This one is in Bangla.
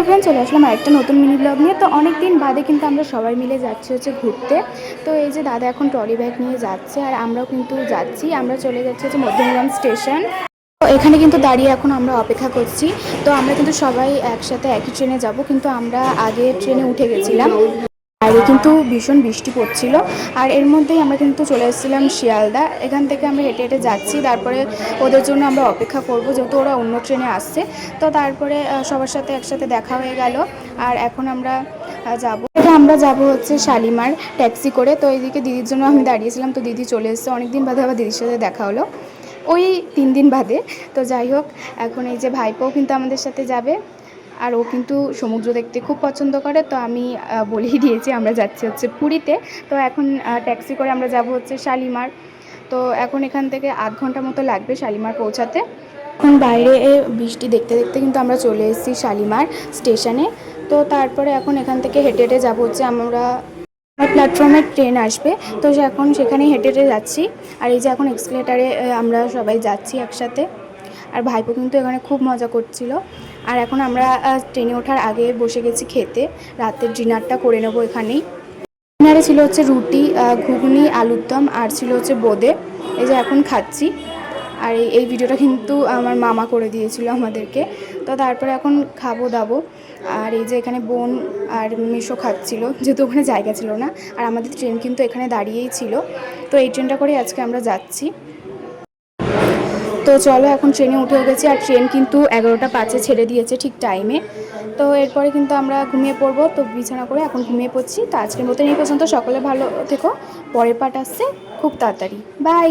ফ্রেন্ড, চলে আসলাম আরেকটা নতুন মিনি ব্লগ নিয়ে। তো অনেক দিন বাদে কিন্তু আমরা সবাই মিলে যাচ্ছি ঘুরতে। তো এই যে দাদা এখন ট্রলি ব্যাগ নিয়ে যাচ্ছে আর আমরাও কিন্তু যাচ্ছি। আমরা চলে যাচ্ছি মধ্যমগ্রাম স্টেশন। তো এখানে কিন্তু দাঁড়িয়ে এখন আমরা অপেক্ষা করছি। তো আমরা কিন্তু সবাই একসাথে একই ট্রেনে যাব, কিন্তু আমরা আগে ট্রেনে উঠে গেছিলাম। বাইরে কিন্তু ভীষণ বৃষ্টি পড়ছিল, আর এর মধ্যেই আমরা কিন্তু চলে এসেছিলাম শিয়ালদা। এখান থেকে আমরা হেঁটে হেঁটে যাচ্ছি, তারপরে ওদের জন্য আমরা অপেক্ষা করব, যেহেতু ওরা অন্য ট্রেনে আসছে। তো তারপরে সবার সাথে একসাথে দেখা হয়ে গেল। আর এখন আমরা যাব, আমরা যাব হচ্ছে শালিমার ট্যাক্সি করে। তো এইদিকে দিদির জন্য আমি দাঁড়িয়েছিলাম, তো দিদি চলে এসেছে। অনেকদিন বাদে আবার দিদির সাথে দেখা হলো, ওই 3 দিন বাদে। তো যাই হোক, এখন এই যে ভাইপোও কিন্তু আমাদের সাথে যাবে, আর ও কিন্তু সমুদ্র দেখতে খুব পছন্দ করে। তো আমি বলেই দিয়েছি আমরা যাচ্ছি পুরীতে। তো এখন ট্যাক্সি করে আমরা যাব শালিমার। তো এখন এখান থেকে আধ ঘন্টা মতো লাগবে শালিমার পৌঁছাতে। এখন বাইরে বৃষ্টি দেখতে দেখতে কিন্তু আমরা চলে এসেছি শালিমার স্টেশনে। তো তারপরে এখন এখান থেকে হেঁটে হেঁটে যাবো আমরা প্ল্যাটফর্মে ট্রেন আসবে। তো এখন সেখানেই হেঁটে হেঁটে যাচ্ছি। আর এই যে এখন এক্সিলেটারে আমরা সবাই যাচ্ছি একসাথে। আর ভাইপো কিন্তু এখানে খুব মজা করছিল। আর এখন আমরা ট্রেনে ওঠার আগে বসে গেছি খেতে, রাতের ডিনারটা করে নেবো এখানেই। ডিনারে ছিল রুটি, ঘুগনি, আলুর দম, আর ছিল বোঁদে। এই যে এখন খাচ্ছি। আর এই ভিডিওটা কিন্তু আমার মামা করে দিয়েছিল আমাদেরকে। তো তারপরে এখন খাবো দাবো। আর এই যে এখানে বোন আর মেশো খাচ্ছিল, যেহেতু ওখানে জায়গা ছিল না। আর আমাদের ট্রেন কিন্তু এখানে দাঁড়িয়েই ছিল। তো এই ট্রেনটা করে আজকে আমরা যাচ্ছি। তো চলো, এখন ট্রেনে উঠে গেছি। আর ট্রেন কিন্তু 11টা 5-এ ছেড়ে দিয়েছে ঠিক টাইমে। তো এরপরে কিন্তু আমরা ঘুমিয়ে পড়বো। তো বিছানা করে এখন ঘুমিয়ে পড়ছি। তো আজকের মতন এই পর্যন্ত। সকলে ভালো থেকো। পরের পার্ট আসছে খুব তাড়াতাড়ি। বাই।